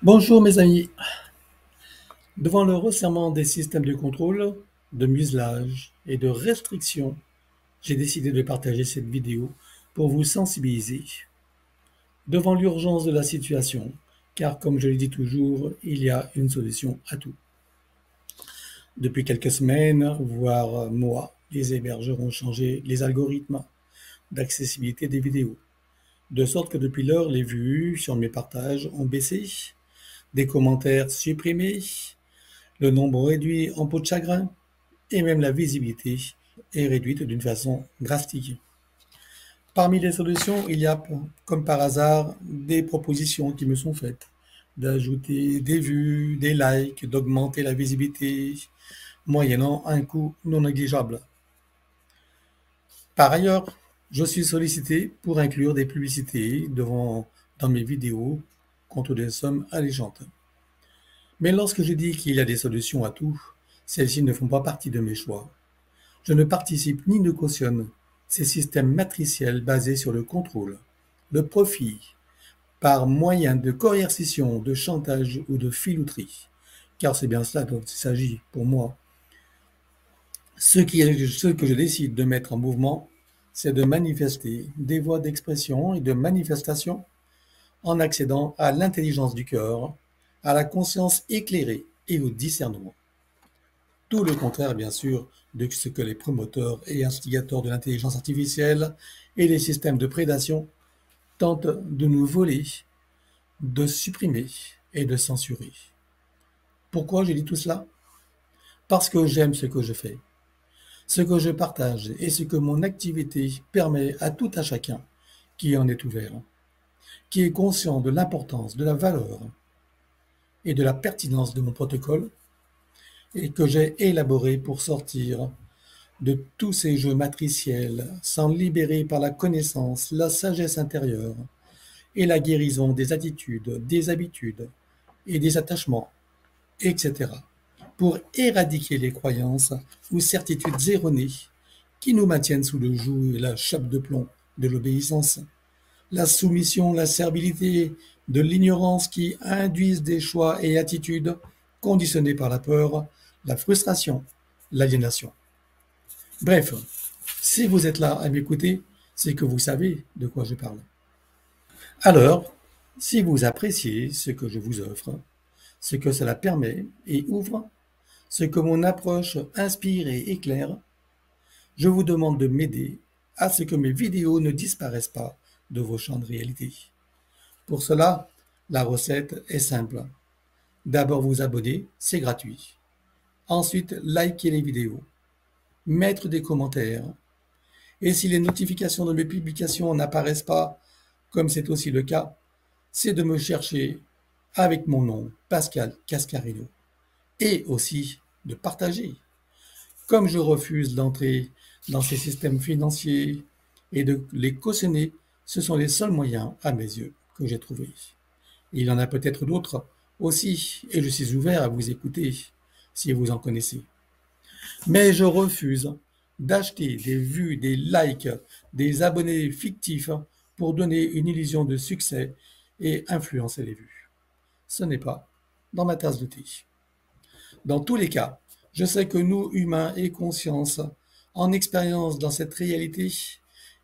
Bonjour mes amis. Devant le resserrement des systèmes de contrôle, de muselage et de restriction, j'ai décidé de partager cette vidéo pour vous sensibiliser devant l'urgence de la situation, car comme je le dis toujours, il y a une solution à tout. Depuis quelques semaines, voire mois, les hébergeurs ont changé les algorithmes d'accessibilité des vidéos, de sorte que depuis lors, les vues sur mes partages ont baissé, des commentaires supprimés, le nombre réduit en peau de chagrin et même la visibilité est réduite d'une façon drastique. Parmi les solutions, il y a, comme par hasard, des propositions qui me sont faites d'ajouter des vues, des likes, d'augmenter la visibilité, moyennant un coût non négligeable. Par ailleurs, je suis sollicité pour inclure des publicités dans mes vidéos contre des sommes alléchantes. Mais lorsque je dis qu'il y a des solutions à tout, celles-ci ne font pas partie de mes choix. Je ne participe ni ne cautionne ces systèmes matriciels basés sur le contrôle, le profit, par moyen de coercition, de chantage ou de filouterie, car c'est bien cela dont il s'agit pour moi. Ce que je décide de mettre en mouvement, c'est de manifester des voies d'expression et de manifestation en accédant à l'intelligence du cœur, à la conscience éclairée et au discernement. Tout le contraire, bien sûr, de ce que les promoteurs et instigateurs de l'intelligence artificielle et les systèmes de prédation tentent de nous voler, de supprimer et de censurer. Pourquoi je dis tout cela? Parce que j'aime ce que je fais, ce que je partage et ce que mon activité permet à tout un chacun qui en est ouvert, qui est conscient de l'importance, de la valeur et de la pertinence de mon protocole et que j'ai élaboré pour sortir de tous ces jeux matriciels, s'en libérer par la connaissance, la sagesse intérieure et la guérison des attitudes, des habitudes et des attachements, etc., pour éradiquer les croyances ou certitudes erronées qui nous maintiennent sous le joug et la chape de plomb de l'obéissance, la soumission, la servilité, de l'ignorance qui induisent des choix et attitudes conditionnés par la peur, la frustration, l'aliénation. Bref, si vous êtes là à m'écouter, c'est que vous savez de quoi je parle. Alors, si vous appréciez ce que je vous offre, ce que cela permet et ouvre, ce que mon approche inspire et éclaire, je vous demande de m'aider à ce que mes vidéos ne disparaissent pas de vos champs de réalité. Pour cela, la recette est simple. D'abord vous abonner, c'est gratuit. Ensuite, liker les vidéos, mettre des commentaires. Et si les notifications de mes publications n'apparaissent pas, comme c'est aussi le cas, c'est de me chercher avec mon nom, Pascal Cascarino, et aussi de partager. Comme je refuse d'entrer dans ces systèmes financiers et de les cautionner, ce sont les seuls moyens, à mes yeux, que j'ai trouvés. Il y en a peut-être d'autres aussi, et je suis ouvert à vous écouter si vous en connaissez. Mais je refuse d'acheter des vues, des likes, des abonnés fictifs pour donner une illusion de succès et influencer les vues. Ce n'est pas dans ma tasse de thé. Dans tous les cas, je sais que nous, humains et conscience, en expérience dans cette réalité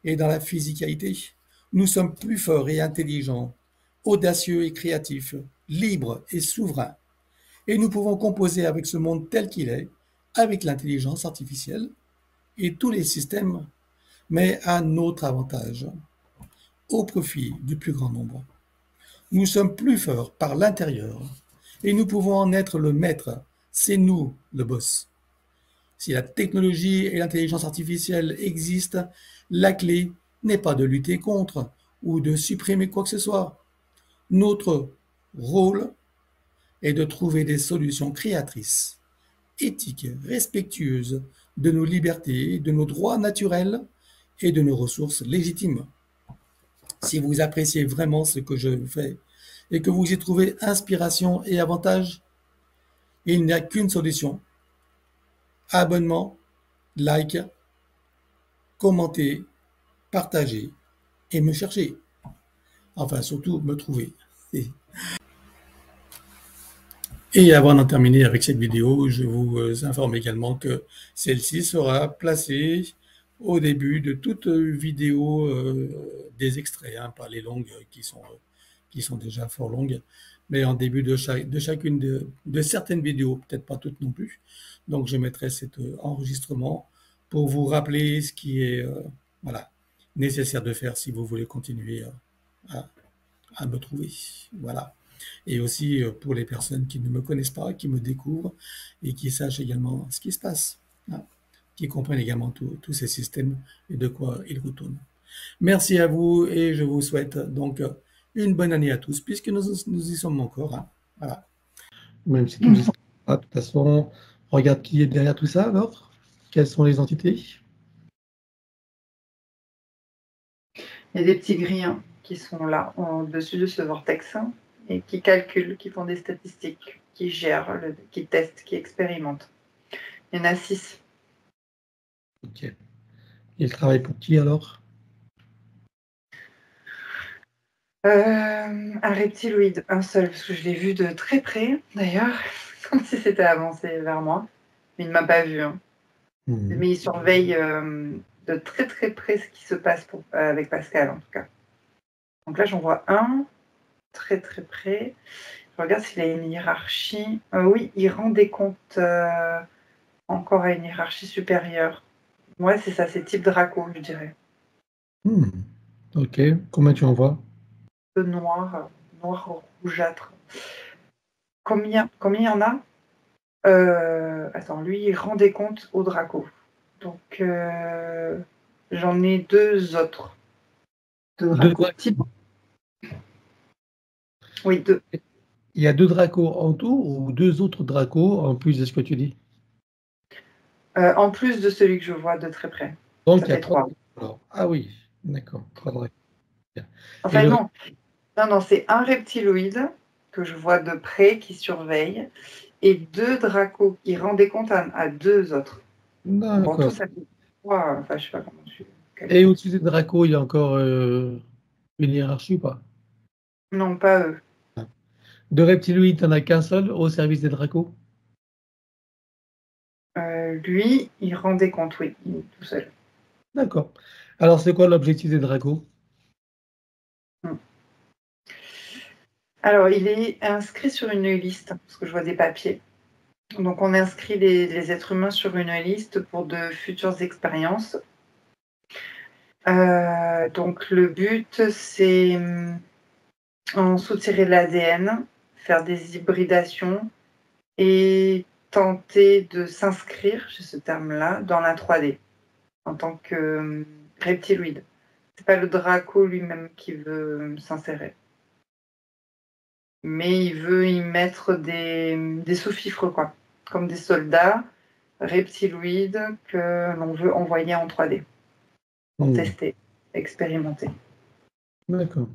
et dans la physicalité, nous sommes plus forts et intelligents, audacieux et créatifs, libres et souverains. Et nous pouvons composer avec ce monde tel qu'il est, avec l'intelligence artificielle et tous les systèmes, mais à notre avantage, au profit du plus grand nombre. Nous sommes plus forts par l'intérieur et nous pouvons en être le maître. C'est nous le boss. Si la technologie et l'intelligence artificielle existent, la clé n'est pas de lutter contre ou de supprimer quoi que ce soit. Notre rôle est de trouver des solutions créatrices, éthiques, respectueuses de nos libertés, de nos droits naturels et de nos ressources légitimes. Si vous appréciez vraiment ce que je fais et que vous y trouvez inspiration et avantage, il n'y a qu'une solution. Abonnement, like, commenter, partager et me chercher. Enfin, surtout me trouver. Et avant d'en terminer avec cette vidéo, je vous informe également que celle-ci sera placée au début de toute vidéo des extraits, hein, pas les longues qui sont déjà fort longues, mais en début de chacune de certaines vidéos, peut-être pas toutes non plus. Donc je mettrai cet enregistrement pour vous rappeler ce qui est voilà, nécessaire de faire si vous voulez continuer à, à me trouver. Voilà. Et aussi pour les personnes qui ne me connaissent pas, qui me découvrent et qui sachent également ce qui se passe, hein, qui comprennent également tous ces systèmes et de quoi ils retournent. Merci à vous et je vous souhaite donc une bonne année à tous, puisque nous y sommes encore, hein. Voilà. Même si tout ne sera pas, de toute façon, regarde qui est derrière tout ça alors. Quelles sont les entités? Il y a des petits grillons qui sont là, au-dessus de ce vortex, et qui calculent, qui font des statistiques, qui gèrent, qui testent, qui expérimentent. Il y en a 6. Ok. Ils travaillent pour qui alors? Un reptiloïde, un seul, parce que je l'ai vu de très près, d'ailleurs, comme si c'était avancé vers moi. Mais il ne m'a pas vu, hein. Mais il surveille de très très près ce qui se passe avec Pascal, en tout cas. Donc là, j'en vois un, très très près. Je regarde s'il a une hiérarchie. Oui, il rend des comptes encore à une hiérarchie supérieure. Ouais, c'est ça, c'est type Draco, je dirais. Ok, combien tu en vois? Le noir, noir rougeâtre. Combien il y en a? Attends, lui, il rend des comptes au Draco. Donc, j'en ai 2 autres. De Draco. Type. Oui, 2. Il y a 2 dracos en tout ou 2 autres dracos en plus de ce que tu dis? En plus de celui que je vois de très près. Donc Ça il y a fait 3. alors. Ah oui, d'accord, 3 dracos. Et Enfin, le non. Non, c'est un reptiloïde que je vois de près qui surveille et 2 dracos qui rendent des comptes à 2 autres. Donc, en tout, D'accord. ça fait 3. Enfin, je sais pas comment je Et calcule. au-dessus des dracos, il y a encore une hiérarchie ou pas? Non, pas eux. De reptiloïdes, il n'y en a qu'un seul au service des dracos? Lui, il rend des comptes, oui, il est tout seul. D'accord. Alors c'est quoi l'objectif des dracos? Hmm. Alors, il est inscrit sur une liste, parce que je vois des papiers. Donc, on inscrit les êtres humains sur une liste pour de futures expériences. Donc, le but, c'est en soutirer de l'ADN, faire des hybridations et tenter de s'inscrire, j'ai ce terme-là, dans la 3D en tant que reptiloïde. C'est pas le Draco lui-même qui veut s'insérer. Mais il veut y mettre des sous-fifres, quoi. Comme des soldats reptiloïdes que l'on veut envoyer en 3D pour tester, expérimenter. D'accord.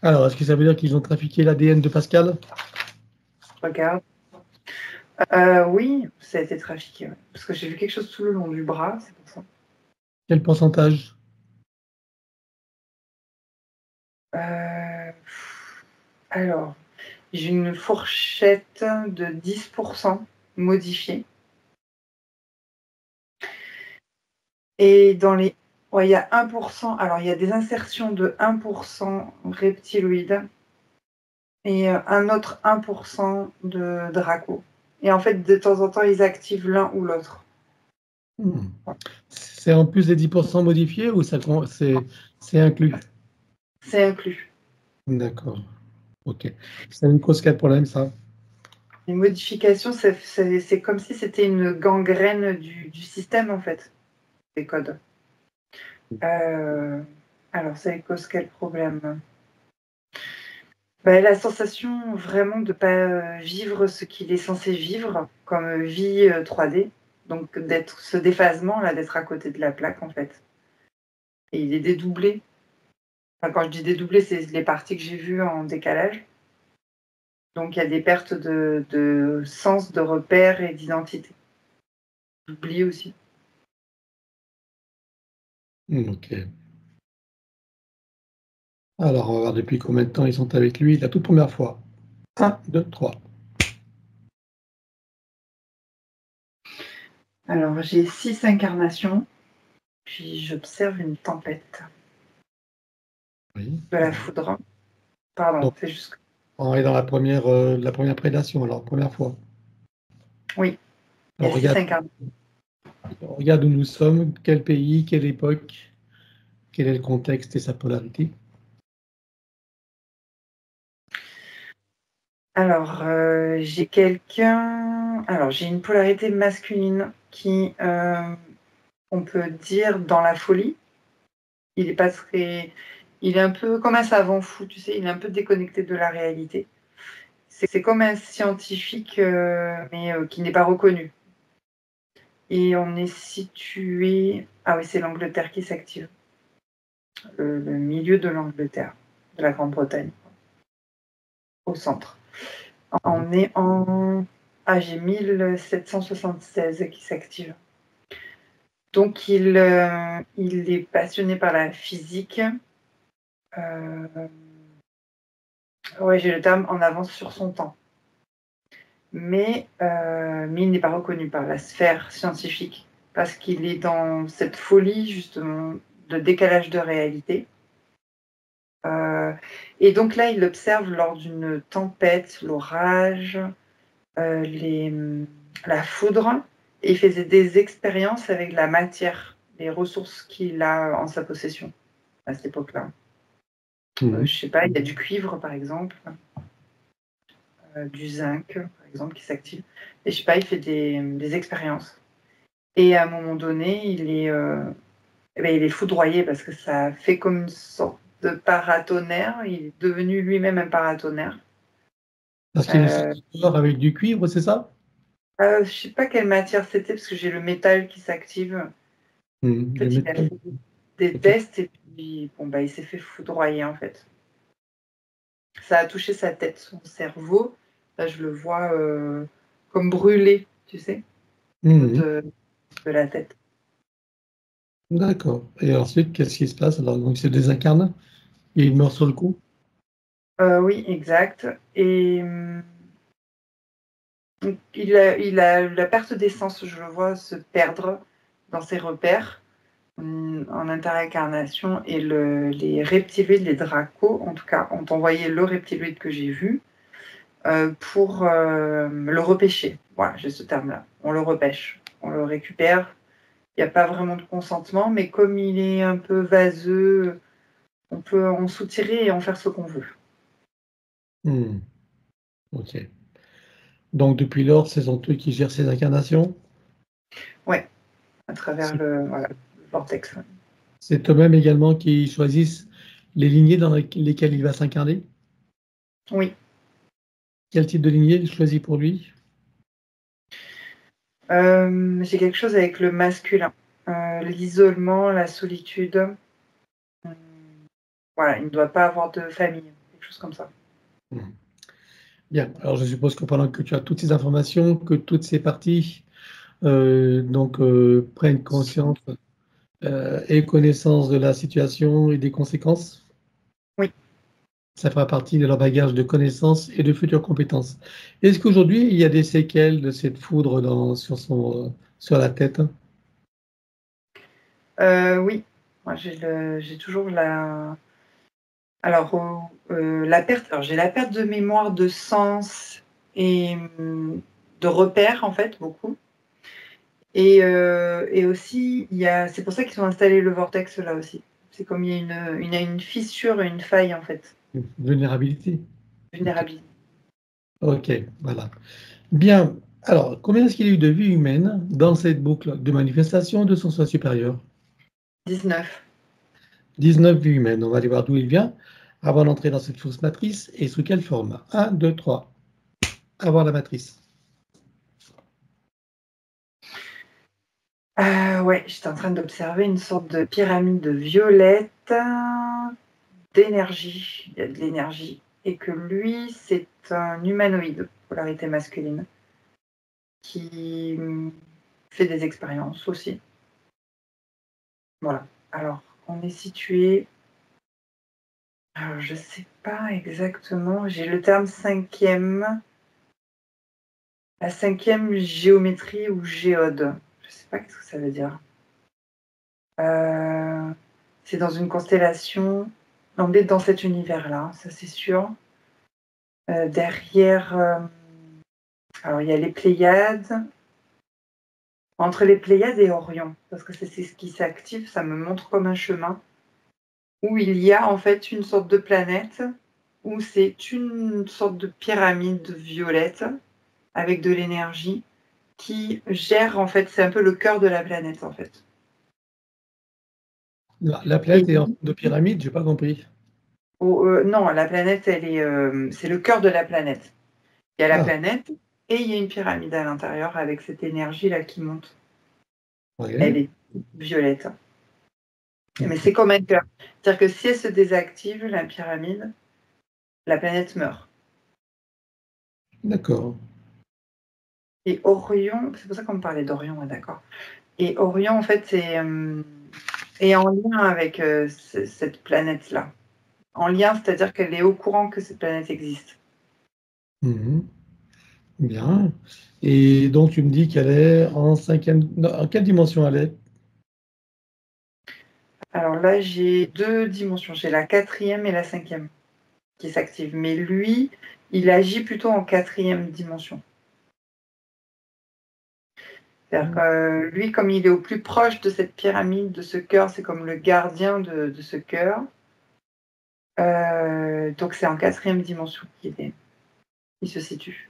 Alors, est-ce que ça veut dire qu'ils ont trafiqué l'ADN de Pascal? Je regarde. Oui, ça a été trafiqué. Ouais. Parce que j'ai vu quelque chose tout le long du bras, c'est pour ça. Quel pourcentage? Alors, j'ai une fourchette de 10% modifiée. Et dans les... Ouais, il y a 1%. Alors, il y a des insertions de 1% reptiloïdes et un autre 1% de Draco. Et en fait, de temps en temps, ils activent l'un ou l'autre. C'est en plus des 10% modifiés ou c'est inclus? C'est inclus. D'accord. Ok. Ça me cause quel problème, ça? Les modifications, c'est comme si c'était une gangrène du système, en fait, les codes. Alors, ça cause quel problème? La sensation vraiment de ne pas vivre ce qu'il est censé vivre comme vie 3D. Donc, d'être ce déphasement, là, d'être à côté de la plaque, en fait. Et il est dédoublé. Enfin, quand je dis dédoublé, c'est les parties que j'ai vues en décalage. Donc, il y a des pertes de sens, de repère et d'identité. J'oublie aussi. Ok. Alors, on va voir depuis combien de temps ils sont avec lui la toute première fois. 1, 2, 3. Alors, j'ai 6 incarnations, puis j'observe une tempête. Oui. De la foudre. Pardon, Donc, c'est juste. on est dans la première prédation, alors, première fois. Oui, il y a Alors, 6 incarnations. regarde où nous sommes, quel pays, quelle époque, quel est le contexte et sa polarité. Alors, j'ai quelqu'un. Alors, j'ai une polarité masculine qui, on peut dire, dans la folie. Il est pas très. Il est un peu comme un savant fou, tu sais, il est un peu déconnecté de la réalité. C'est comme un scientifique, mais qui n'est pas reconnu. Et on est situé. Ah oui, c'est l'Angleterre qui s'active. Le milieu de l'Angleterre, de la Grande-Bretagne, au centre. On est en. Ah, j'ai 1776 qui s'active. Donc, il est passionné par la physique. Ouais, j'ai le terme en avance sur son temps. Mais il n'est pas reconnu par la sphère scientifique parce qu'il est dans cette folie, justement, de décalage de réalité. Et donc là, il observe lors d'une tempête, l'orage, la foudre, et il faisait des expériences avec la matière, les ressources qu'il a en sa possession à cette époque-là. Je sais pas, il y a du cuivre par exemple, du zinc par exemple qui s'active, et je sais pas, il fait des expériences. Et à un moment donné, il est foudroyé parce que ça fait comme une sorte de paratonnerre. Il est devenu lui-même un paratonnerre. Parce qu'il est avec du cuivre, c'est ça? Je sais pas quelle matière c'était parce que j'ai le métal qui s'active. En Le fait, il a métal. fait des Ok. tests et puis bon, bah, il s'est fait foudroyer en fait. Ça a touché sa tête, son cerveau. Là, je le vois comme brûlé, tu sais, au niveau de la tête. D'accord. Et ensuite, qu'est-ce qui se passe? Alors, donc, il se désincarne et il meurt sur le coup. Oui, exact. Et il a la perte d'essence, je le vois se perdre dans ses repères en interincarnation. Et les reptiloïdes, les dracos, en tout cas, ont envoyé le reptiloïde que j'ai vu pour le repêcher. Voilà, j'ai ce terme-là. On le repêche, on le récupère. Il n'y a pas vraiment de consentement, mais comme il est un peu vaseux, on peut en soutirer et en faire ce qu'on veut. Ok. Donc, depuis lors, ce sont eux qui gèrent ces incarnations. Ouais, à travers le vortex. Ouais. C'est eux-mêmes également qui choisissent les lignées dans lesquelles il va s'incarner. Oui. Quel type de lignée il choisit pour lui? J'ai quelque chose avec le masculin. L'isolement, la solitude. Mmh, voilà, il ne doit pas avoir de famille, quelque chose comme ça. Bien. Alors, je suppose que pendant que tu as toutes ces informations, que toutes ces parties prennent conscience et connaissance de la situation et des conséquences. Oui. Ça fera partie de leur bagage de connaissances et de futures compétences. Est-ce qu'aujourd'hui, il y a des séquelles de cette foudre sur la tête? Oui. Moi, j'ai toujours la alors, la perte j'ai la perte de mémoire, de sens et de repères, en fait, beaucoup. Et aussi, c'est pour ça qu'ils ont installé le vortex, là aussi. C'est comme il y a une fissure et une faille, en fait, Vulnérabilité. Ok, vulnérabilité. ok, voilà. Bien. Alors, combien est-ce qu'il y a eu de vies humaines dans cette boucle de manifestation de son soi supérieur? 19. 19 vies humaines. On va aller voir d'où il vient avant d'entrer dans cette fausse matrice et sous quelle forme. 1, 2, 3. Avoir la matrice. Ouais, j'étais en train d'observer une sorte de pyramide violette d'énergie. Il y a de l'énergie. Et que lui, c'est un humanoïde, polarité masculine, qui fait des expériences aussi. Voilà. Alors, on est situé. Alors, je sais pas exactement. J'ai le terme cinquième. La cinquième géométrie ou géode. Je sais pas qu'est-ce que ça veut dire. C'est dans une constellation. On est dans cet univers-là, ça c'est sûr. Derrière, alors il y a les Pléiades. Entre les Pléiades et Orion, parce que c'est ce qui s'active, ça me montre comme un chemin où il y a en fait une sorte de planète, où c'est une sorte de pyramide violette avec de l'énergie qui gère en fait, c'est un peu le cœur de la planète en fait. La planète est en forme de pyramide, j'ai pas compris. Non, la planète, elle est, c'est le cœur de la planète. Il y a la planète et il y a une pyramide à l'intérieur avec cette énergie-là qui monte. Ouais. Elle est violette. Mais c'est comme un cœur. C'est-à-dire que si elle se désactive, la pyramide, la planète meurt. D'accord. Et Orion, c'est pour ça qu'on me parlait d'Orion, ouais, d'accord. Et Orion, en fait, est en lien avec cette planète-là. En lien, c'est-à-dire qu'elle est au courant que cette planète existe. Bien. Et donc, tu me dis qu'elle est en 5e. En quelle dimension elle est? Alors là, j'ai 2 dimensions. J'ai la 4e et la 5e qui s'activent. Mais lui, il agit plutôt en 4e dimension. C'est-à-dire que lui, comme il est au plus proche de cette pyramide, de ce cœur, c'est comme le gardien de ce cœur. Donc c'est en 4e dimension qu'il se situe.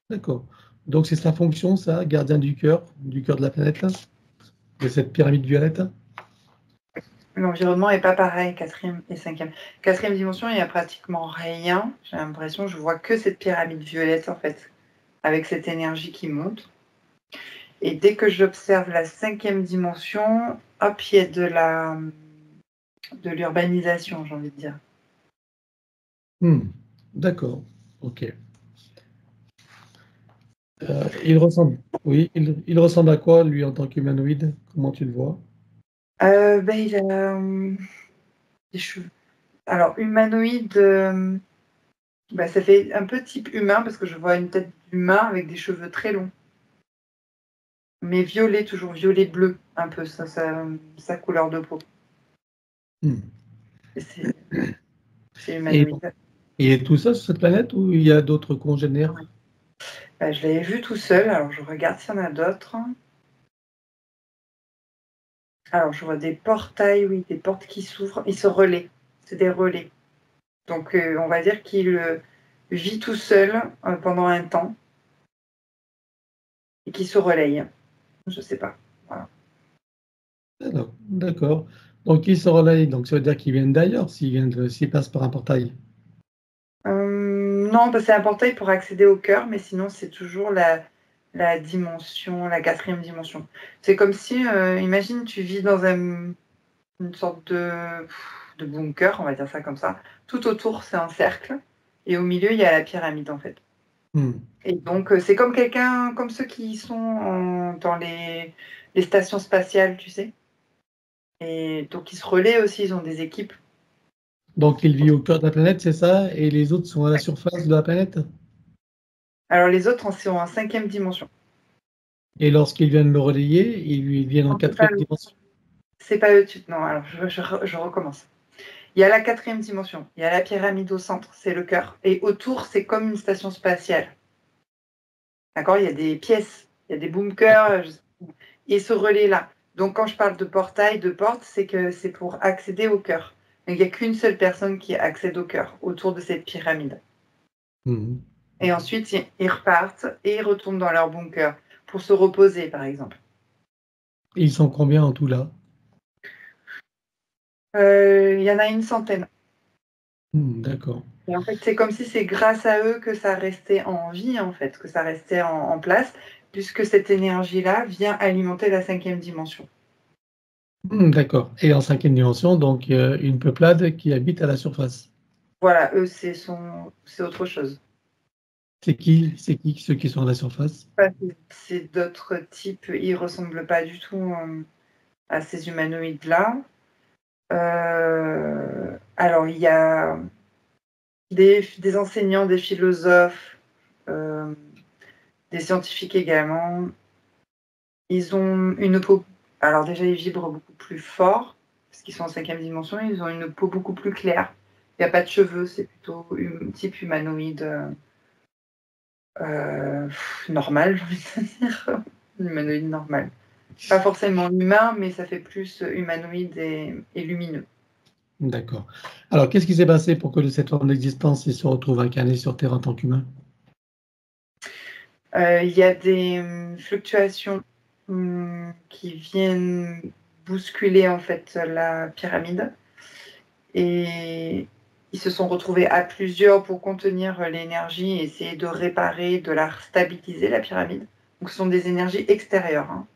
D'accord. Donc, c'est sa fonction, ça, gardien du cœur de la planète, là, de cette pyramide violette? L'environnement n'est pas pareil, 4e et 5e. 4e dimension, il n'y a pratiquement rien. J'ai l'impression, je vois que cette pyramide violette, en fait, avec cette énergie qui monte. Et dès que j'observe la 5e dimension, hop, il y a de l'urbanisation, j'ai envie de dire. D'accord. Ok. Il ressemble, oui, il ressemble à quoi, lui, en tant qu'humanoïde? Comment tu le vois? Il a des cheveux. Alors, humanoïde, ça fait un peu type humain parce que je vois une tête d'humain avec des cheveux très longs. Mais violet, toujours violet-bleu, un peu, sa couleur de peau. C'est Et humanoïde. il est tout seul sur cette planète ou il y a d'autres congénères? Je l'avais vu tout seul, alors je regarde s'il y en a d'autres. Alors, je vois des portails, oui, des portes qui s'ouvrent. Ils se relaient. C'est des relais. Donc, on va dire qu'il vit tout seul pendant un temps et qu'il se relaye. Je ne sais pas. Voilà. D'accord. Donc, ils se relayent. Donc, ça veut dire qu'ils viennent d'ailleurs s'ils passent par un portail. Non, c'est un portail pour accéder au cœur, mais sinon, c'est toujours la dimension, la 4e dimension. C'est comme si, imagine, tu vis dans une sorte de bunker, on va dire ça comme ça. Tout autour, c'est un cercle. Et au milieu, il y a la pyramide, en fait. Et donc, c'est comme comme ceux qui sont dans les stations spatiales, tu sais. Et donc, ils se relaient aussi, ils ont des équipes. Donc, il vit au cœur de la planète, c'est ça? Et les autres sont à la surface de la planète? Alors, les autres sont en 5e dimension. Et lorsqu'ils viennent le relayer, ils viennent en 4e dimension? C'est pas eux, non, alors je recommence. Il y a la 4e dimension, il y a la pyramide au centre, c'est le cœur. Et autour, c'est comme une station spatiale. D'accord? Il y a des pièces, il y a des bunkers, et ce relais-là. Donc, quand je parle de portail, de porte, c'est que c'est pour accéder au cœur. Donc, il n'y a qu'une seule personne qui accède au cœur, autour de cette pyramide. Et ensuite, ils repartent et ils retournent dans leur bunker pour se reposer, par exemple. Et ils sont combien en tout là? Il y en a une centaine. D'accord. Et en fait, c'est comme si c'est grâce à eux que ça restait en vie, en fait, que ça restait en place, puisque cette énergie-là vient alimenter la 5e dimension. D'accord. Et en 5e dimension, donc, une peuplade qui habite à la surface. Voilà, eux, c'est autre chose. C'est qui ceux qui sont à la surface? C'est d'autres types, ils ne ressemblent pas du tout à ces humanoïdes-là. Alors, il y a des enseignants, des philosophes, des scientifiques également. Ils ont une peau... Alors déjà, ils vibrent beaucoup plus fort, parce qu'ils sont en 5e dimension. Ils ont une peau beaucoup plus claire. Il n'y a pas de cheveux, c'est plutôt un type humanoïde normal, j'ai envie de dire. Humanoïde normal. Pas forcément humain, mais ça fait plus humanoïde et lumineux. D'accord. Alors, qu'est-ce qui s'est passé pour que de cette forme d'existence, il se retrouve incarné sur Terre en tant qu'humain? Il y a des fluctuations qui viennent bousculer en fait la pyramide. Et ils se sont retrouvés à plusieurs pour contenir l'énergie et essayer de réparer, de la stabiliser, la pyramide. Donc ce sont des énergies extérieures, hein.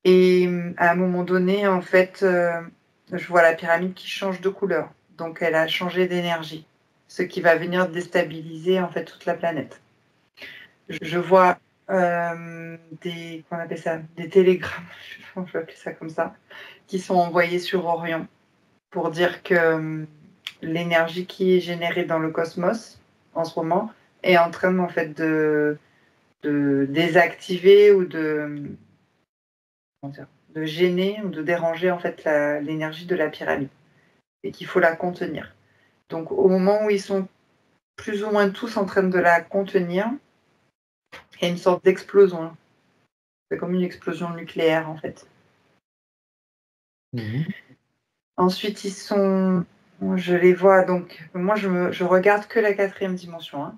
Et à un moment donné, en fait, je vois la pyramide qui change de couleur. Donc elle a changé d'énergie, ce qui va venir déstabiliser en fait toute la planète. Je vois qu'on appelle ça, des télégrammes, je vais appeler ça comme ça, qui sont envoyés sur Orion pour dire que l'énergie qui est générée dans le cosmos en ce moment est en train en fait de désactiver ou de gêner ou de déranger en fait l'énergie de la pyramide et qu'il faut la contenir. Donc au moment où ils sont plus ou moins tous en train de la contenir, il y a une sorte d'explosion. C'est comme une explosion nucléaire en fait. Mmh. Ensuite, je les vois, donc moi je regarde que la 4e dimension, hein.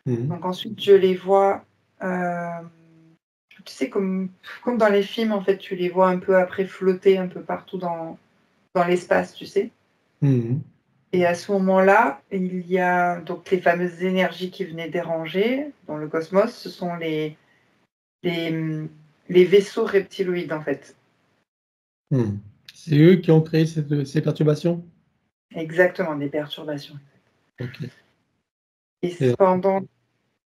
Mmh. Donc ensuite, je les vois, tu sais, comme dans les films, en fait, tu les vois un peu après flotter un peu partout dans l'espace, tu sais. Mmh. Et à ce moment-là, il y a donc les fameuses énergies qui venaient déranger dans le cosmos, ce sont les, les vaisseaux reptiloïdes, en fait. Mmh. C'est eux qui ont créé ces perturbations? Exactement, des perturbations. OK. Et Et pendant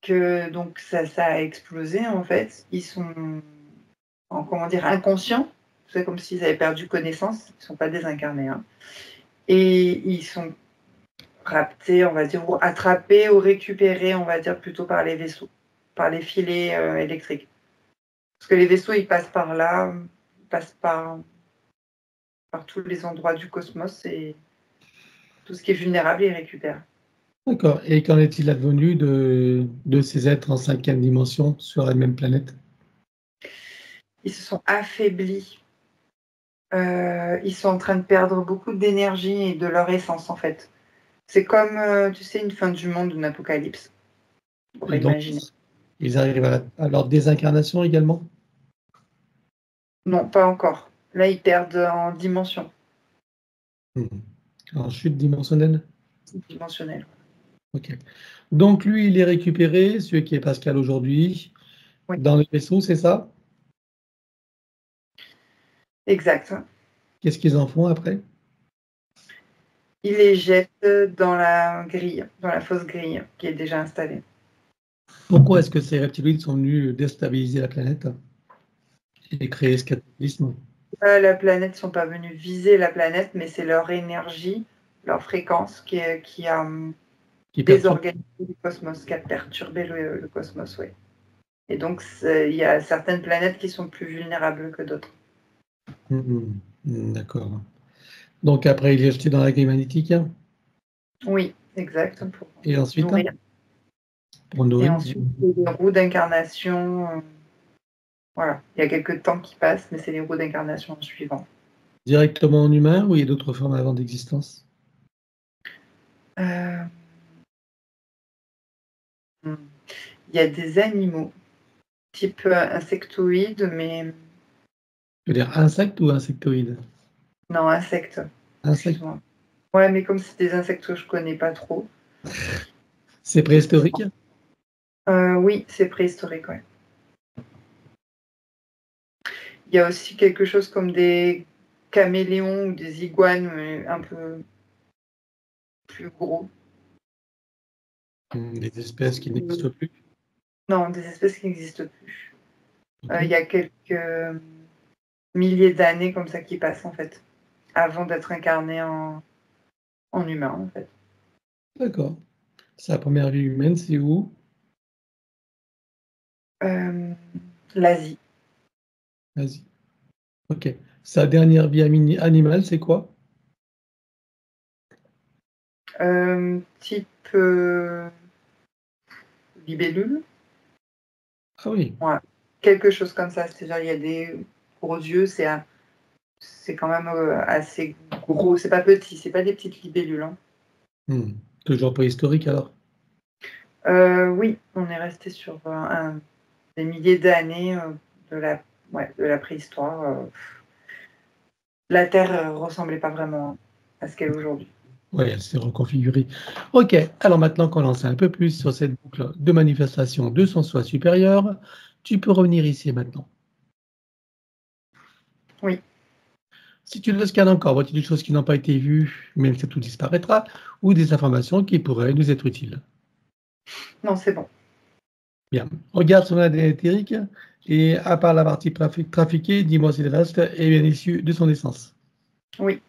que donc ça a explosé, en fait, ils sont comment dire, inconscients. C'est comme s'ils avaient perdu connaissance. Ils ne sont pas désincarnés, hein. Et ils sont raptés, on va dire, ou attrapés ou récupérés, on va dire, plutôt par les vaisseaux, par les filets électriques. Parce que les vaisseaux, ils passent par là, ils passent par tous les endroits du cosmos et tout ce qui est vulnérable, ils récupèrent. d'accord, et qu'en est-il advenu de ces êtres en 5e dimension sur la même planète? Ils se sont affaiblis. Ils sont en train de perdre beaucoup d'énergie et de leur essence, en fait. C'est comme, tu sais, une fin du monde, une apocalypse. On pourrait Et donc imaginer. ils arrivent à leur désincarnation également? Non, pas encore. Là, ils perdent en dimension Mmh. En chute dimensionnelle? dimensionnelle. OK. Donc lui, il est récupéré, celui qui est Pascal aujourd'hui, Oui, dans le vaisseau, c'est ça? exact. Qu'est-ce qu'ils en font après? Ils les jettent dans la grille, dans la fausse grille qui est déjà installée. Pourquoi est-ce que ces reptiloïdes sont venus déstabiliser la planète et créer ce cataclysme? La planète, ne sont pas venus viser la planète, mais c'est leur énergie, leur fréquence qui a Qui perturbe? désorganisé le cosmos, qui a perturbé le cosmos, oui. Et donc, il y a certaines planètes qui sont plus vulnérables que d'autres. Mmh. Mmh, d'accord. Donc après, il est jeté dans la grille magnétique Oui, exact, pour et ensuite, nourrir. pour Et nourrir ensuite, les roues d'incarnation. Voilà, il y a quelques temps qui passent, mais c'est les roues d'incarnation suivants. directement en humain ou il y a d'autres formes avant d'existence? Heu, mmh, il y a des animaux type, insectoïdes, mais Je veux dire insecte ou insectoïde? non, insectes, Insecte, excuse-moi. Ouais, mais comme c'est des insectes que je connais pas trop. c'est préhistorique? Oui, c'est préhistorique, ouais. Il y a aussi quelque chose comme des caméléons ou des iguanes, mais un peu plus gros. Mmh, des espèces qui n'existent plus? Non, des espèces qui n'existent plus. Il OK, y a quelques milliers d'années comme ça qui passent, en fait, avant d'être incarnés en humain, en fait. d'accord. Sa première vie humaine, c'est où? L'Asie. L'Asie. Ok. Sa dernière vie animale, c'est quoi? Type libellule. Ah oui. Ouais. Quelque chose comme ça. C'est-à-dire, il y a des gros yeux, c'est quand même assez gros. C'est pas petit, c'est pas des petites libellules. Hein. Toujours préhistorique alors? Oui, on est resté sur des milliers d'années de la préhistoire. La Terre ressemblait pas vraiment à ce qu'elle est aujourd'hui. Oui, elle s'est reconfigurée. Ok, alors maintenant qu'on en sait un peu plus sur cette boucle de manifestation de son soi supérieur, tu peux revenir ici et maintenant. Oui. Si tu le scannes encore, vois-tu des choses qui n'ont pas été vues, même si tout disparaîtra, ou des informations qui pourraient nous être utiles? Non, c'est bon. Bien. Regarde son ADN éthérique et à part la partie trafiquée, dis-moi si le reste est bien issu de son essence. Oui.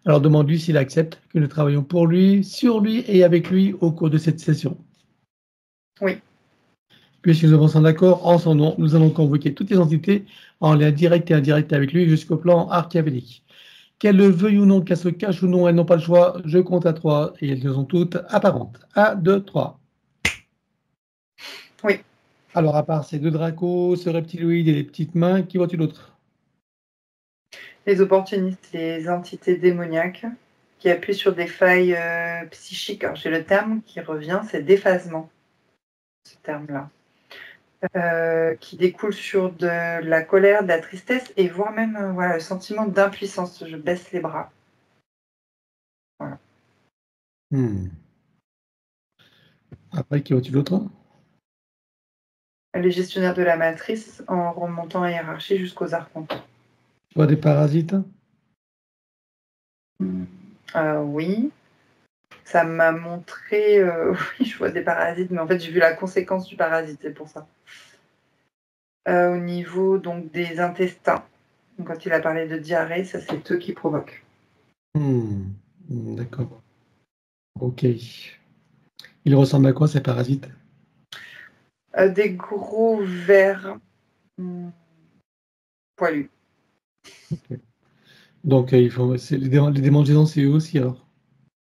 Alors demande-lui s'il accepte que nous travaillions pour lui, sur lui et avec lui au cours de cette session. Oui. Puisque nous avons son accord, en son nom, nous allons convoquer toutes les entités en lien direct et indirect avec lui jusqu'au plan archiavélique. Qu'elles le veuillent ou non, qu'elles se cachent ou non, elles n'ont pas le choix. Je compte à 3 et elles sont toutes apparentes. 1, 2, 3. Oui. Alors à part ces deux dracos, ce reptiloïde et les petites mains, qui vois-tu d'autre? Les opportunistes, les entités démoniaques qui appuient sur des failles psychiques. Alors j'ai le terme qui revient, c'est déphasement, ce terme-là. Qui découle sur de la colère, de la tristesse et voire même voilà, le sentiment d'impuissance. Je baisse les bras. Voilà. Après, qui vois-tu d'autre? Les gestionnaires de la matrice en remontant la hiérarchie jusqu'aux archontes. Tu vois des parasites? Oui. Ça m'a montré, oui, je vois des parasites, mais en fait, j'ai vu la conséquence du parasite, c'est pour ça. Au niveau donc des intestins, donc, quand il a parlé de diarrhée, ça, c'est eux qui provoquent. D'accord. Ok. Il ressemble à quoi ces parasites? Des gros vers poilus. Ok. Donc, les démangeaisons, c'est eux aussi alors.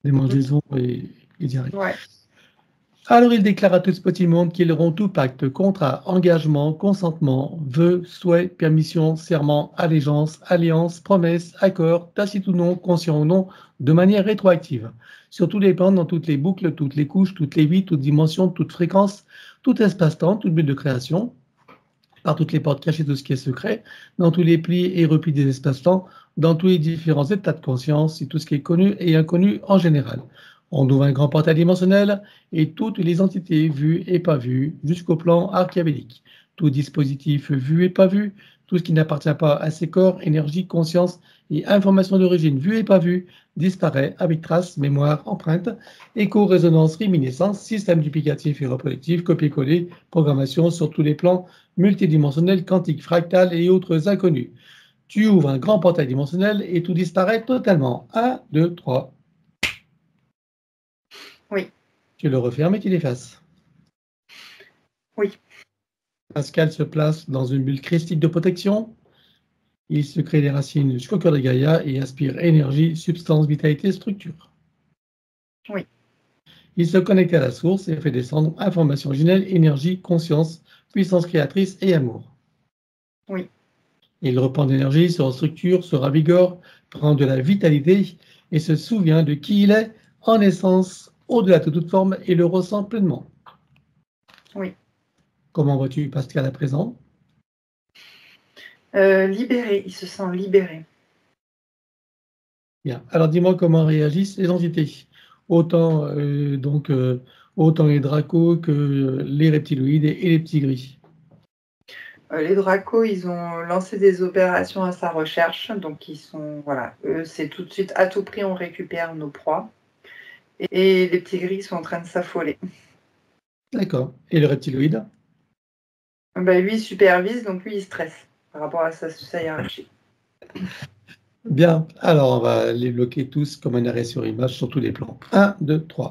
Démangeaisons et diarrhée. Ouais. Alors il déclare à tout ce petit monde qu'ils auront tout pacte, contrat, engagement, consentement, vœux, souhaits, permission, serment, allégeance, alliance, promesse, accord, tacite ou non, conscient ou non, de manière rétroactive, sur tous les plans, dans toutes les boucles, toutes les couches, toutes les vies, toutes dimensions, toutes fréquences, tout espace-temps, tout but de création, par toutes les portes cachées, tout ce qui est secret, dans tous les plis et replis des espaces-temps, dans tous les différents états de conscience et tout ce qui est connu et inconnu en général. On ouvre un grand portail dimensionnel et toutes les entités vues et pas vues jusqu'au plan archiavélique. Tout dispositif vu et pas vu, tout ce qui n'appartient pas à ces corps, énergie, conscience et information d'origine vue et pas vue disparaît avec traces, mémoire, empreinte, écho, résonance, réminiscence, système duplicatif et reproductif, copier-coller, programmation sur tous les plans multidimensionnels, quantiques, fractales et autres inconnus. Tu ouvres un grand portail dimensionnel et tout disparaît totalement. 1, 2, 3. Oui. Tu le refermes et tu l'effaces. Oui. Pascal se place dans une bulle christique de protection. Il se crée des racines jusqu'au cœur de Gaïa et aspire énergie, substance, vitalité, structure. Oui. Il se connecte à la source et fait descendre information originelle, énergie, conscience, puissance créatrice et amour. Oui. Il reprend d'énergie, se restructure, se ravigore, prend de la vitalité et se souvient de qui il est en essence, au-delà de toute forme, et le ressent pleinement. Oui. Comment vois-tu Pascal à présent? Libéré, il se sent libéré. Bien. Alors dis-moi comment réagissent les entités. Autant, autant les dracos que les reptiloïdes et les petits gris. Les dracos, ils ont lancé des opérations à sa recherche, donc ils sont, voilà, eux, c'est tout de suite, à tout prix, on récupère nos proies. Et les petits gris sont en train de s'affoler. D'accord. Et le reptiloïde? Lui, il supervise, donc lui, il stresse par rapport à sa hiérarchie. Bien. Alors on va les bloquer tous comme un arrêt sur image sur tous les plans. 1, 2, 3.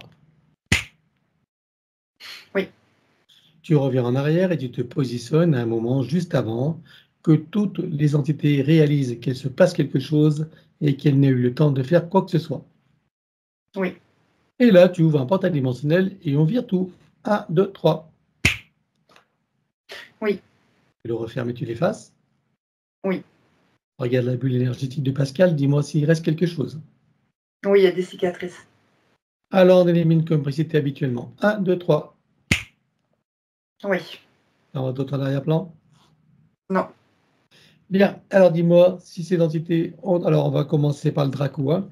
Oui. tu reviens en arrière et tu te positionnes à un moment juste avant que toutes les entités réalisent qu'il se passe quelque chose et qu'elles n'aient eu le temps de faire quoi que ce soit. Oui. Et là, tu ouvres un portail dimensionnel et on vire tout. 1, 2, 3. Oui. Tu le refermes et tu l'effaces. Oui. Regarde la bulle énergétique de Pascal, dis-moi s'il reste quelque chose. Oui, il y a des cicatrices. Alors on élimine comme précité habituellement. 1, 2, 3. Oui. Alors d'autres en arrière-plan? Non. Bien, alors dis-moi si ces entités ont... Alors on va commencer par le Draco. Hein.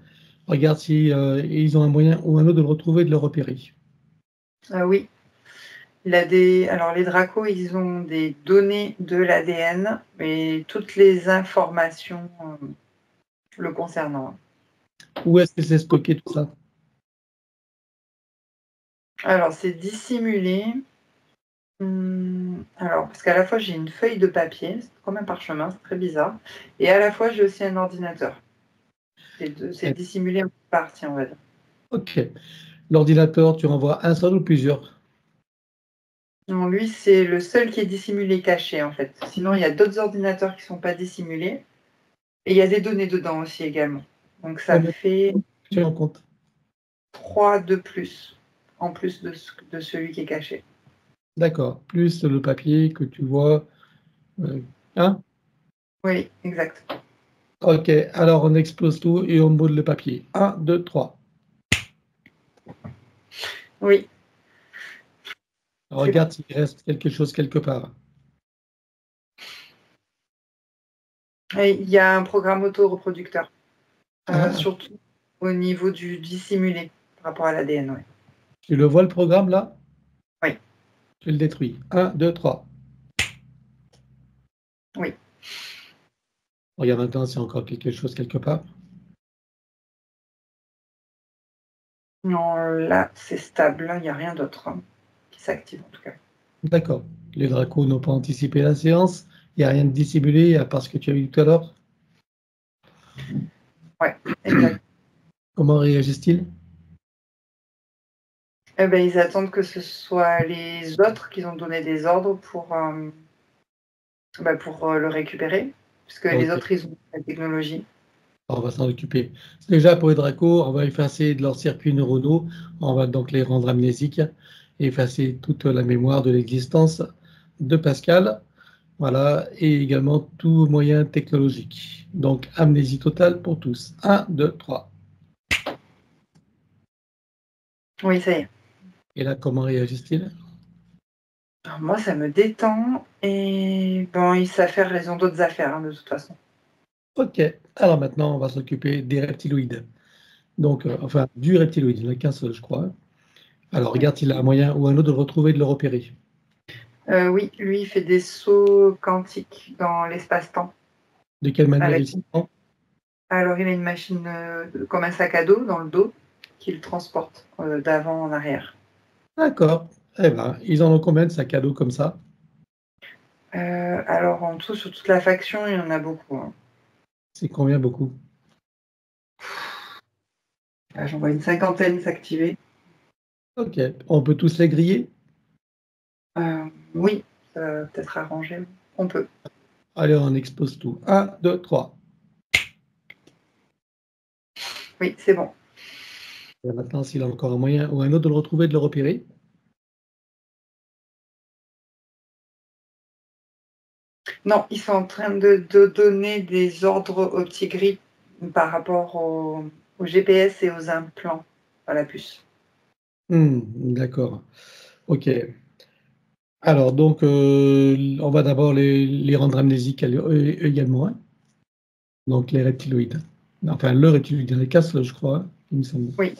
Regarde si ils ont un moyen ou un autre de le retrouver et de le repérer. Oui. Il a des... Alors les Dracos, ils ont des données de l'ADN et toutes les informations le concernant. Où est-ce que c'est stocké tout ça? Alors c'est dissimulé. Alors, parce qu'à la fois j'ai une feuille de papier, c'est comme un parchemin, c'est très bizarre, et à la fois j'ai aussi un ordinateur. C'est dissimulé en partie, on va dire. Ok. L'ordinateur, tu renvoies un seul ou plusieurs? Non, lui, c'est le seul qui est dissimulé caché, en fait. Sinon, il y a d'autres ordinateurs qui ne sont pas dissimulés, et il y a des données dedans aussi également. Donc ça fait Tu en compte 3 de plus, en plus de celui qui est caché. D'accord. Plus le papier que tu vois. Hein? Oui, exact. Ok, alors on explose tout et on boule le papier. 1, 2, 3. Oui. Regarde s'il reste quelque chose quelque part. Et il y a un programme auto-reproducteur, Ah, surtout au niveau du dissimulé par rapport à l'ADN. Ouais. tu le vois le programme là? Oui. Tu le détruis. 1, 2, 3. Oui. Regarde maintenant s'il y a encore quelque chose quelque part. Non, là, c'est stable. Là, il n'y a rien d'autre qui s'active, en tout cas. D'accord. Les Dracos n'ont pas anticipé la séance. Il n'y a rien de dissimulé à part ce que tu as vu tout à l'heure. Oui, exact. Comment réagissent-ils? Eh ben, ils attendent que ce soit les autres qui ont donné des ordres pour le récupérer, puisque les Ok, autres, ils ont la technologie. on va s'en occuper. Déjà, pour les Dracos, on va effacer de leurs circuits neuronaux. On va donc les rendre amnésiques, effacer toute la mémoire de l'existence de Pascal. Voilà, et également tout moyen technologique. Donc, amnésie totale pour tous. 1, 2, 3. Oui, ça y est. Et là, comment réagissent-ils? Alors, moi, ça me détend et bon, ils savent faire, ils ont d'autres affaires, de toute façon. Ok, alors maintenant, on va s'occuper des reptiloïdes. Donc, enfin, du reptiloïde, il n'y en a qu'un seul, je crois. Alors, Oui. regarde s'il a un moyen ou un autre de le retrouver et de le repérer. Oui, lui, il fait des sauts quantiques dans l'espace-temps. De quelle manière Avec... il s'y prend? Alors, il a une machine comme un sac à dos dans le dos qui le transporte d'avant en arrière. D'accord. Eh ben, ils en ont combien de sacs à dos comme ça? Alors, en tout, sur toute la faction, il y en a beaucoup. Hein. C'est combien beaucoup? Là, j'en vois une cinquantaine s'activer. Ok. On peut tous les griller? Oui, ça va peut-être arranger. On peut. Allez, on expose tout. 1, 2, 3. Oui, c'est bon. Et maintenant, s'il a encore un moyen ou un autre de le retrouver et de le repérer. Non, ils sont en train de donner des ordres au petit gris par rapport au GPS et aux implants à la puce. D'accord. Ok. Alors, donc, on va d'abord les rendre amnésiques également. Hein. Donc, les reptiloïdes. Enfin, le reptiloïde, il y en a qu'un seul, je crois. Hein, il me semble. Oui,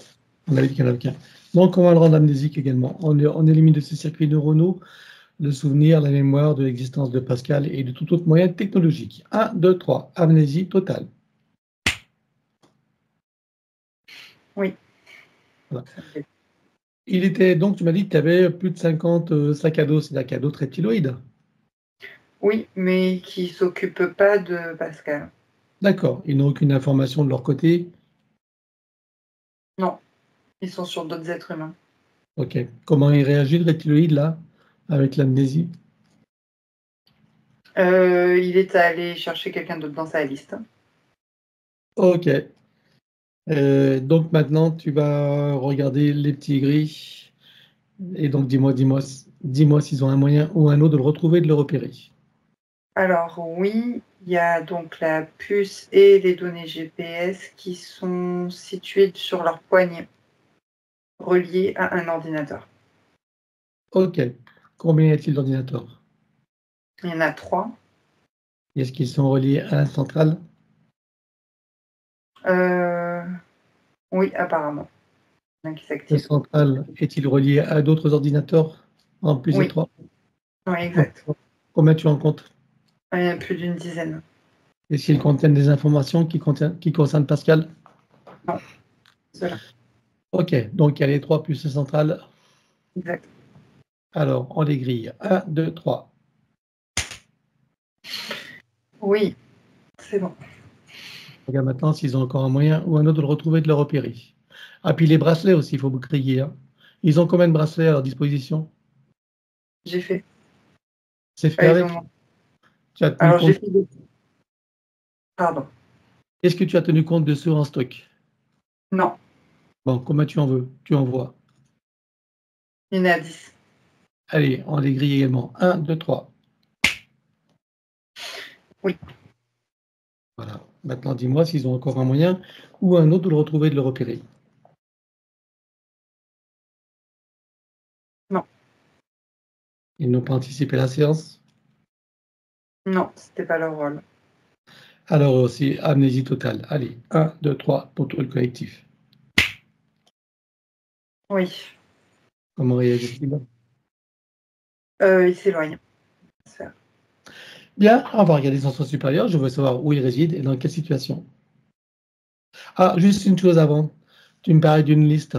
On avait dit qu'il n'y en avait qu'un. Donc, on va le rendre amnésique également. On élimine de ses circuits neuronaux le souvenir, la mémoire de l'existence de Pascal et de tout autre moyen technologique. 1, 2, 3. Amnésie totale. oui. Voilà. Il était donc, tu m'as dit que tu avais plus de 50 sacs à dos, c'est-à-dire d'autres reptiloïdes. Oui, mais qui ne s'occupent pas de Pascal. D'accord. Ils n'ont aucune information de leur côté. Non, ils sont sur d'autres êtres humains. Ok. Comment il réagit le reptiloïde là? avec l'amnésie? Il est allé chercher quelqu'un d'autre dans sa liste. Ok. Donc maintenant, tu vas regarder les petits gris. Et donc, dis-moi s'ils ont un moyen ou un autre de le retrouver et de le repérer. Alors oui, il y a donc la puce et les données GPS qui sont situées sur leur poignet, reliées à un ordinateur. Ok. Combien y a-t-il d'ordinateurs? Il y en a 3. Est-ce qu'ils sont reliés à la centrale? Oui, apparemment. Il y en a qui La s'active. centrale est-il relié à d'autres ordinateurs en plus des Oui, 3? oui, exact. Combien tu en comptes? Il y en a plus d'une dizaine. Est-ce qu'ils contiennent des informations qui concernent Pascal? Non, cela. Ok, donc il y a les 3 puces centrales. Exact. Alors, on les grille. 1, 2, 3. Oui, c'est bon. Regarde maintenant s'ils ont encore un moyen ou un autre de le retrouver et de le repérer. Ah, puis les bracelets aussi, il faut vous griller, hein. Ils ont combien de bracelets à leur disposition? J'ai fait. C'est fait Ils avec? ont... Tu as tenu Alors j'ai compte? fait des... Pardon. Est-ce que tu as tenu compte de ceux en stock? Non, Bon, combien tu en veux? Tu envoies. il y en a 10. Allez, on les grille également. 1, 2, 3. Oui. Voilà. Maintenant, dis-moi s'ils ont encore un moyen ou un autre de le retrouver et de le repérer. Non, Ils n'ont pas anticipé la séance. non, c'était pas leur rôle. Alors aussi, amnésie totale. Allez, 1, 2, 3 pour tout le collectif. Oui. Comment réagit-il? Il s'éloigne. Bien, on va regarder son sens supérieur. Je veux savoir où il réside et dans quelle situation. Ah, juste une chose avant. Tu me parlais d'une liste.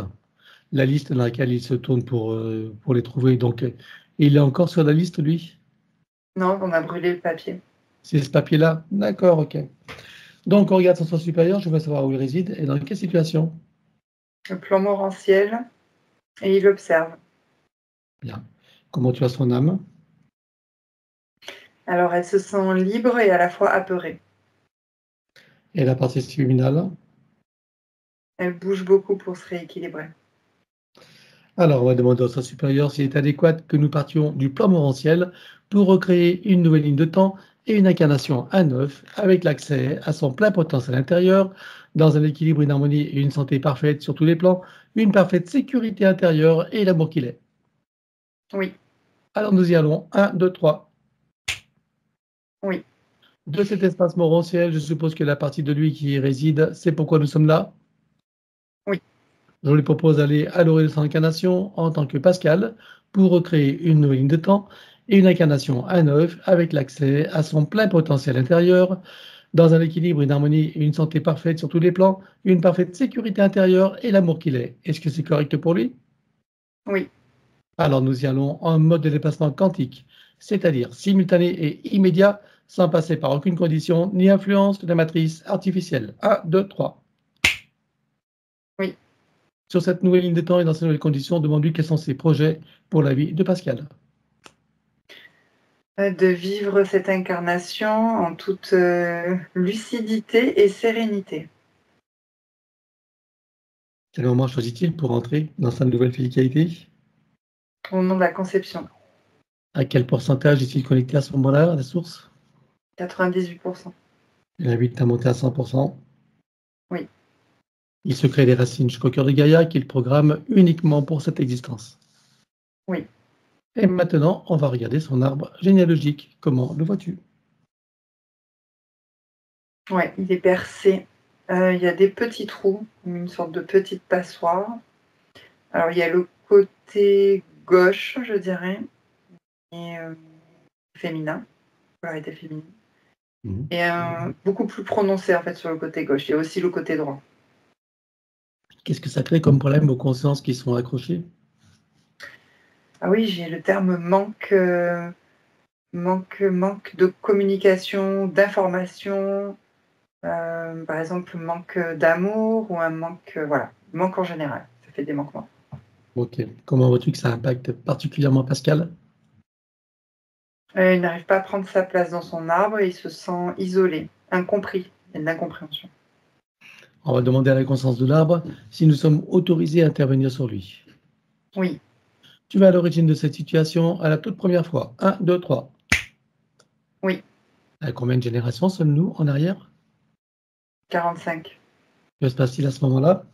La liste dans laquelle il se tourne pour les trouver. Donc, il est encore sur la liste, lui? Non, on a brûlé le papier. C'est ce papier-là? D'accord, ok. Donc, on regarde son sens supérieur. Je veux savoir où il réside et dans quelle situation. Le plan morantiel, et il observe. Bien. Comment tu as son âme? Alors elle se sent libre et à la fois apeurée. Et la partie subliminale? Elle bouge beaucoup pour se rééquilibrer. Alors, on va demander au sens supérieur s'il est adéquat que nous partions du plan morantiel pour recréer une nouvelle ligne de temps et une incarnation à neuf avec l'accès à son plein potentiel intérieur dans un équilibre, une harmonie et une santé parfaite sur tous les plans, une parfaite sécurité intérieure et l'amour qu'il est. Oui, Alors nous y allons. 1, 2, 3. oui, De cet espace morantiel, je suppose que la partie de lui qui y réside, c'est pourquoi nous sommes là. oui, Je lui propose d'aller à l'origine de son incarnation en tant que Pascal pour recréer une nouvelle ligne de temps et une incarnation à neuf avec l'accès à son plein potentiel intérieur dans un équilibre, une harmonie et une santé parfaite sur tous les plans, une parfaite sécurité intérieure et l'amour qu'il est. Est-ce que c'est correct pour lui? oui. Alors nous y allons en mode de déplacement quantique, c'est-à-dire simultané et immédiat, sans passer par aucune condition ni influence de la matrice artificielle. 1, 2, 3. Oui. Sur cette nouvelle ligne de temps et dans ces nouvelles conditions, demande-lui quels sont ses projets pour la vie de Pascal. De vivre cette incarnation en toute lucidité et sérénité. Quel moment choisit-il pour entrer dans sa nouvelle physicalité? Au nom de la conception. À quel pourcentage est-il connecté à ce moment-là, à la source? 98%. Il invite à monter à 100%. Oui. Il se crée des racines jusqu'au cœur de Gaïa qu'il programme uniquement pour cette existence. Oui. Et maintenant, on va regarder son arbre généalogique. Comment le vois-tu? Ouais, il est percé. Il y a des petits trous, une sorte de petite passoire. Alors il y a le côté gauche, je dirais, et féminin, polarité féminine. Et beaucoup plus prononcé en fait sur le côté gauche. Il y a aussi le côté droit. Qu'est-ce que ça crée comme problème aux consciences qui sont accrochées? Ah oui, j'ai le terme manque de communication, d'information, par exemple manque d'amour ou un manque, voilà, manque en général. Ça fait des manquements. Ok. Comment vois-tu que ça impacte particulièrement Pascal? Il n'arrive pas à prendre sa place dans son arbre et il se sent isolé, incompris. Il y a de l'incompréhension. On va demander à la conscience de l'arbre si nous sommes autorisés à intervenir sur lui. Oui. Tu vas à l'origine de cette situation à la toute première fois. 1, 2, 3. Oui. À combien de générations sommes-nous en arrière? 45. Que se passe-t-il à ce moment-là?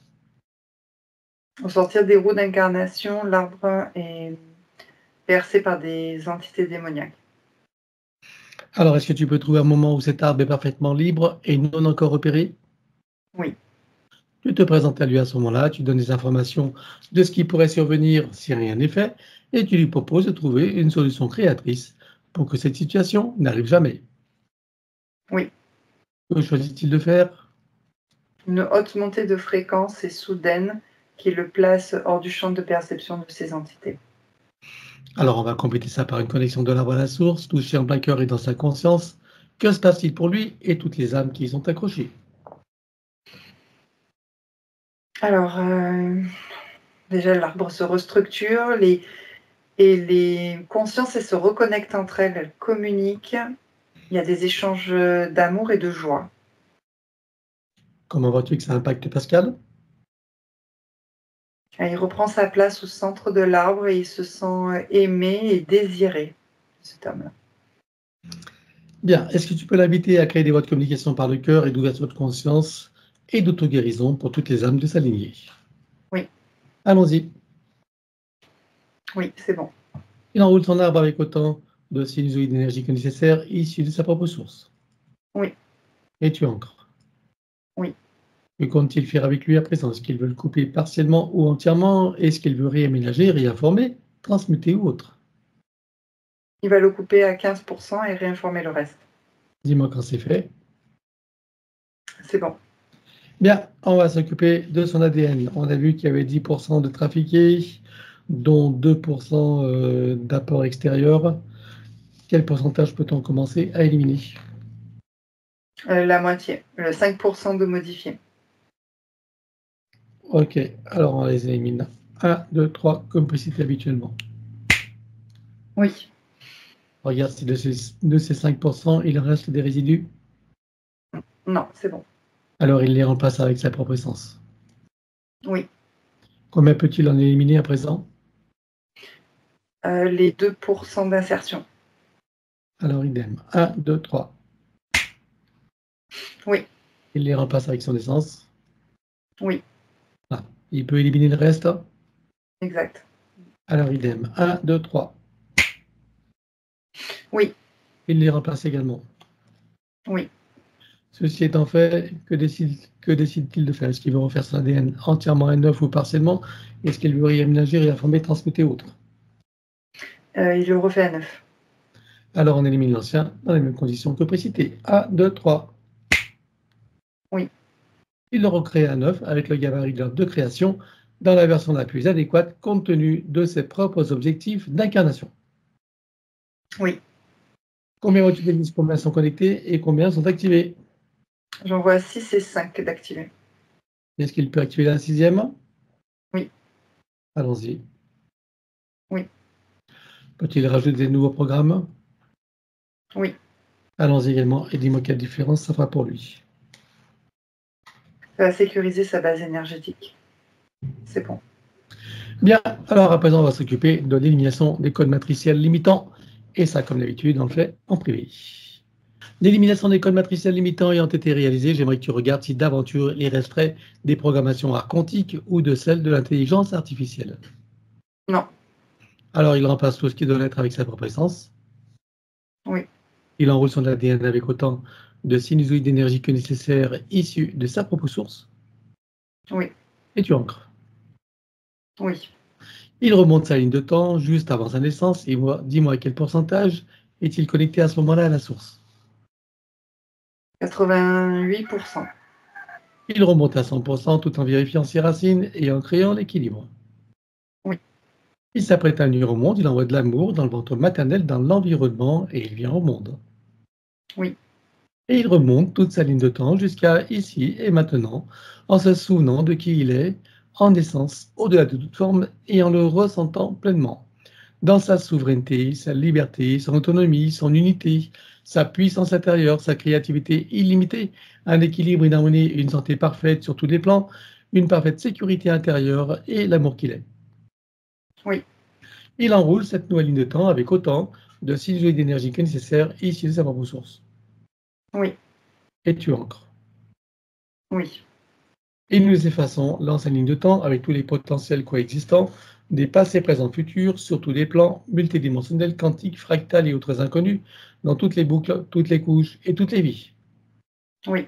Au sortir des roues d'incarnation, l'arbre est bercé par des entités démoniaques. Alors, est-ce que tu peux trouver un moment où cet arbre est parfaitement libre et non encore repéré? Oui. Tu te présentes à lui à ce moment-là, tu donnes des informations de ce qui pourrait survenir si rien n'est fait, et tu lui proposes de trouver une solution créatrice pour que cette situation n'arrive jamais. Oui. Que choisit-il de faire? Une haute montée de fréquence et soudaine qui le place hors du champ de perception de ces entités. Alors, on va compléter ça par une connexion de l'arbre à la source, touché en plein cœur et dans sa conscience. Que se passe-t-il pour lui et toutes les âmes qui y sont accrochées? Alors, déjà, l'arbre se restructure, les consciences, elles se reconnectent entre elles, elles communiquent. Il y a des échanges d'amour et de joie. Comment vois-tu que ça impacte Pascal? Il reprend sa place au centre de l'arbre et il se sent aimé et désiré, cet homme-là. Bien, est-ce que tu peux l'inviter à créer des voies de communication par le cœur et d'ouverture de conscience et d'auto-guérison pour toutes les âmes de sa lignée? Oui. Allons-y. Oui, c'est bon. Il enroule son arbre avec autant de sinusoïdes d'énergie que nécessaire, issus de sa propre source. Oui. Et tu ancres. Oui. Que compte-t-il faire avec lui à présent? Est-ce qu'il veut le couper partiellement ou entièrement? Est-ce qu'il veut réaménager, réinformer, transmuter ou autre? Il va le couper à 15% et réinformer le reste. Dis-moi quand c'est fait. C'est bon. Bien, on va s'occuper de son ADN. On a vu qu'il y avait 10% de trafiqués, dont 2% d'apport extérieur. Quel pourcentage peut-on commencer à éliminer? La moitié, le 5% de modifié. Ok, alors on les élimine. 1, 2, 3, comme précité habituellement. Oui. Regarde si de ces 5%, il reste des résidus. Non, c'est bon. Alors il les remplace avec sa propre essence. Oui. Combien peut-il en éliminer à présent? Les 2% d'insertion. Alors idem. 1, 2, 3. Oui. Il les remplace avec son essence. Oui. Ah, il peut éliminer le reste. Exact. Alors idem. 1, 2, 3. Oui. Il les remplace également. Oui. Ceci étant fait, que décide-t-il de faire? Est-ce qu'il veut refaire son ADN entièrement à neuf ou partiellement? Est-ce qu'il veut réaménager, réinformer, transmuter ou autre? Il le refait à 9. Alors on élimine l'ancien dans les mêmes conditions que précité. 1, 2, 3. Oui. Il le recrée à neuf avec le gabarit de création dans la version la plus adéquate compte tenu de ses propres objectifs d'incarnation. Oui. Combien vois-tu d'églises, combien sont connectés et combien sont activés? J'en vois 6 et 5 d'activés. Est-ce qu'il peut activer la sixième? Oui. Allons-y. Oui. Peut-il rajouter des nouveaux programmes? Oui. Allons-y également et dis-moi quelle différence ça fera pour lui. Ça va sécuriser sa base énergétique. C'est bon. Bien, alors à présent on va s'occuper de l'élimination des codes matriciels limitants et ça comme d'habitude on le fait en privé. L'élimination des codes matriciels limitants ayant été réalisée, j'aimerais que tu regardes si d'aventure il resterait des programmations archontiques ou de celles de l'intelligence artificielle. Non. Alors il remplace tout ce qui doit être avec sa propre essence. Oui. Il enroule son ADN avec autant de sinusoïdes d'énergie que nécessaire issus de sa propre source. Oui. Et tu ancres. Oui. Il remonte sa ligne de temps juste avant sa naissance et dis-moi à quel pourcentage est-il connecté à ce moment-là à la source. 88%. Il remonte à 100% tout en vérifiant ses racines et en créant l'équilibre. Oui. Il s'apprête à venir au monde, il envoie de l'amour dans le ventre maternel, dans l'environnement et il vient au monde. Oui. Et il remonte toute sa ligne de temps jusqu'à ici et maintenant en se souvenant de qui il est, en essence, au-delà de toute forme et en le ressentant pleinement. dans sa souveraineté, sa liberté, son autonomie, son unité, sa puissance intérieure, sa créativité illimitée, un équilibre, une harmonie, une santé parfaite sur tous les plans, une parfaite sécurité intérieure et l'amour qu'il est. Oui. Il enroule cette nouvelle ligne de temps avec autant de ciseaux et d'énergie que nécessaire issus de sa propre source. Oui. Et tu ancres. Oui. Et nous effaçons l'ancienne ligne de temps avec tous les potentiels coexistants, des passés, présents, futurs, sur tous les plans, multidimensionnels, quantiques, fractales et autres inconnus, dans toutes les boucles, toutes les couches et toutes les vies. Oui.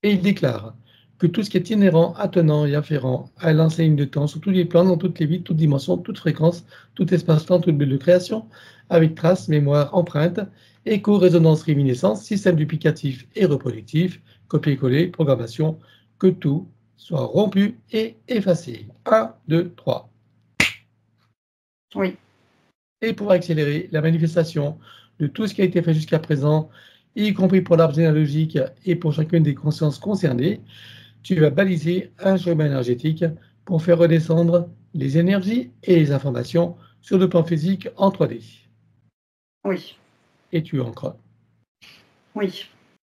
Et il déclare que tout ce qui est inhérent, attenant et afférent à l'ancienne ligne de temps, sur tous les plans, dans toutes les vies, toutes dimensions, toutes fréquences, tout espace-temps, toute bulle de création, avec traces, mémoire, empreinte, écho, résonance, réminiscence, système duplicatif et reproductif, copier-coller, programmation, que tout soit rompu et effacé. 1, 2, 3. Oui. Et pour accélérer la manifestation de tout ce qui a été fait jusqu'à présent, y compris pour l'arbre généalogique et pour chacune des consciences concernées, tu vas baliser un chemin énergétique pour faire redescendre les énergies et les informations sur le plan physique en 3D. Oui. Et tu ancres. Oui.